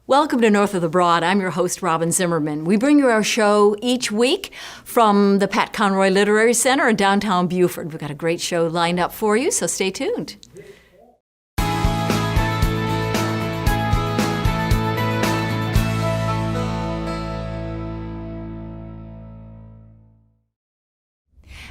Welcome to North of the Broad. I'm your host, Robin Zimmerman. We bring you our show each week from the Pat Conroy Literary Center in downtown Beaufort. We've got a great show lined up for you, so stay tuned.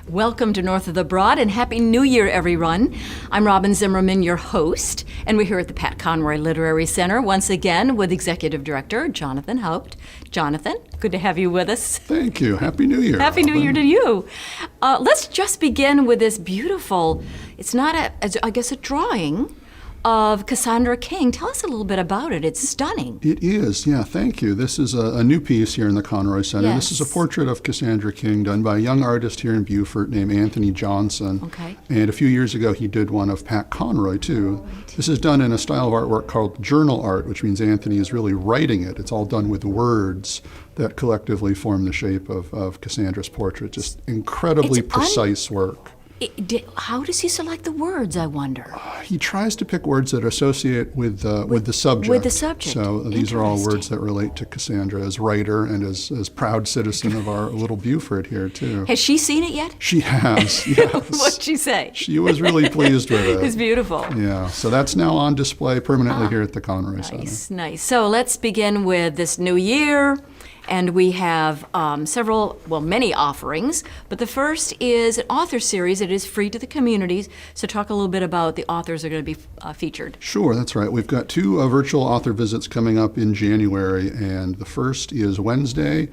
Welcome to North of the Broad, and Happy New Year, everyone. I'm Robin Zimmerman, your host, and we're here at the Pat Conroy Literary Center once again with Executive Director Jonathan Haupt. Jonathan, good to have you with us. Thank you. Happy New Year. Happy New Year to you. Let's just begin with this beautiful, it's not a drawing of Cassandra King. Tell us a little bit about it. It's stunning. It is, yeah, thank you. This is a new piece here in the Conroy Center. Yes. This is a portrait of Cassandra King done by a young artist here in Beaufort named Anthony Johnson. Okay. And a few years ago he did one of Pat Conroy too. This is done in a style of artwork called journal art, which means Anthony is really writing it. It's all done with words that collectively form the shape of Cassandra's portrait. Just incredibly precise work. How does he select the words, I wonder? He tries to pick words that associate with the subject. With the subject. So these are all words that relate to Cassandra as writer and as proud citizen of our little Beaufort here, too. Has she seen it yet? She has, yes. What'd she say? She was really pleased with it. It's beautiful. Yeah, so that's now on display permanently here at the Conroy Center. Nice. So let's begin with this new year. And we have many offerings, but the first is an author series. It is free to the communities. So talk a little bit about the authors that are going to be featured. Sure, that's right. We've got two virtual author visits coming up in January, and the first is Wednesday,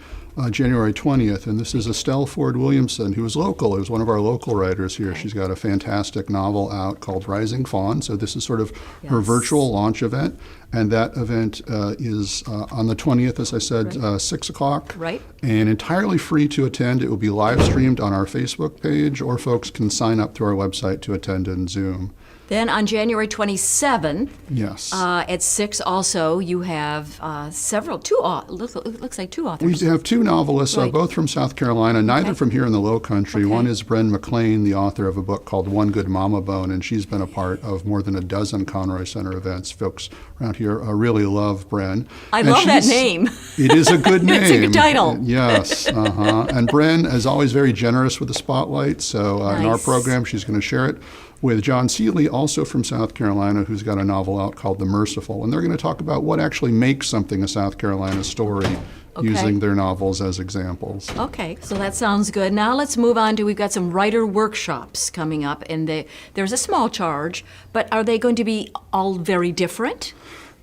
January 20th, and this is Estelle Ford-Williamson, who is local. Who's one of our local writers here. She's got a fantastic novel out called Rising Fawn, so this is sort of her virtual launch event, and that event is on the 20th, as I said, 6 o'clock, and entirely free to attend. It will be live streamed on our Facebook page, or folks can sign up through our website to attend in Zoom. Then on January 27th, yes, at 6 also, you have looks like two authors. We have two novelists, both from South Carolina, neither from here in the Low Country. One is Brent Mclean, the author of a book called One Good Mama Bone, and she's been a part of more than a dozen Conroy Center events. Folks around here really love Bren. I love that name. It is a good name. It's a good title. Yes. And Bren is always very generous with the spotlight, so in our program she's going to share it with John Seeley, also from South Carolina, who's got a novel out called The Merciful. And they're going to talk about what actually makes something a South Carolina story using their novels as examples. Okay, so that sounds good. Now let's move on to, we've got some writer workshops coming up, and there's a small charge, but are they going to be all very different?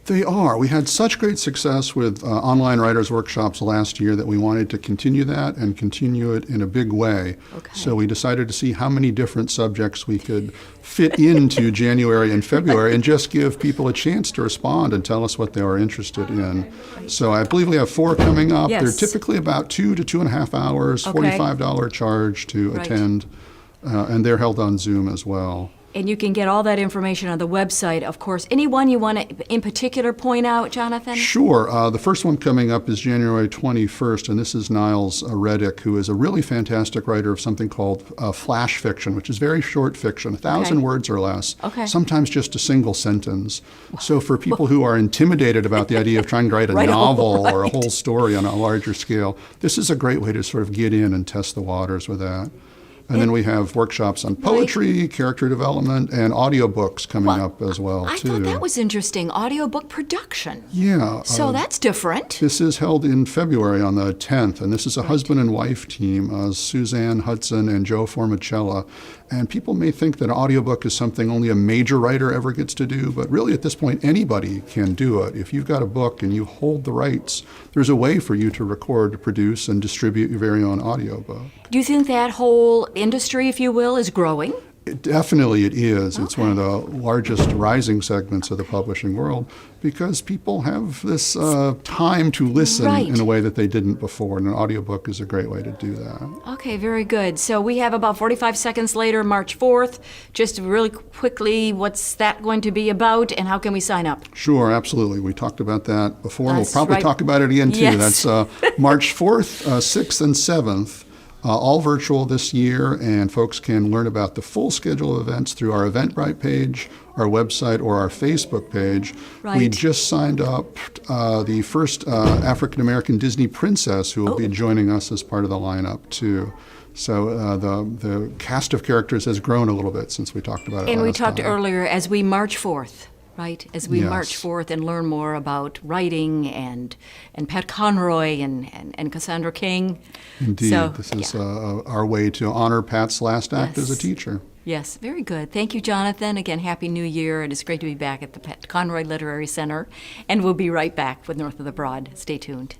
They are. We had such great success with online writers' workshops last year that we wanted to continue that and continue it in a big way. So we decided to see how many different subjects we could fit into January and February and just give people a chance to respond and tell us what they are interested in. So I believe we have 4 coming up. They're typically about 2 to 2.5 hours, $45 charge to attend, and they're held on Zoom as well. And you can get all that information on the website, of course. Anyone you want to in particular point out, Jonathan? Sure. The first one coming up is January 21st, and this is Niles Reddick, who is a really fantastic writer of something called flash fiction, which is very short fiction, 1,000 words or less, sometimes just a single sentence. So for people who are intimidated about the idea of trying to write a novel or a whole story on a larger scale, this is a great way to sort of get in and test the waters with that. And then we have workshops on poetry, character development, and audiobooks coming up as well, I thought that was interesting, audiobook production. Yeah. So that's different. This is held in February on the 10th, and this is a husband and wife team, Suzanne, Hudson, and Joe Formichella. And people may think that an audiobook is something only a major writer ever gets to do, but really at this point anybody can do it. If you've got a book and you hold the rights, there's a way for you to record, produce, and distribute your very own audiobook. Do you think that whole industry, if you will, is growing? Definitely it is. It's one of the largest rising segments of the publishing world because people have this time to listen in a way that they didn't before, and an audiobook is a great way to do that. Okay, very good. So we have about 45 seconds later, March 4th. Just really quickly, what's that going to be about, and how can we sign up? Sure, absolutely. We talked about that before. We'll probably talk about it again, too. That's March 4th, 6th, and 7th. all virtual this year, and folks can learn about the full schedule of events through our Eventbrite page, our website, or our Facebook page. Right. We just signed up the first African-American Disney princess who will be joining us as part of the lineup, too. So the cast of characters has grown a little bit since we talked about it And we last talked time. earlier as we march forth, right? As we Yes. march forth and learn more about writing and Pat Conroy and Cassandra King. Indeed, So, this is our way to honor Pat's last act as a Yes. teacher. Yes, very good. Thank you, Jonathan. Again, Happy New Year. It is great to be back at the Pat Conroy Literary Center. And we'll be right back with North of the Broad. Stay tuned.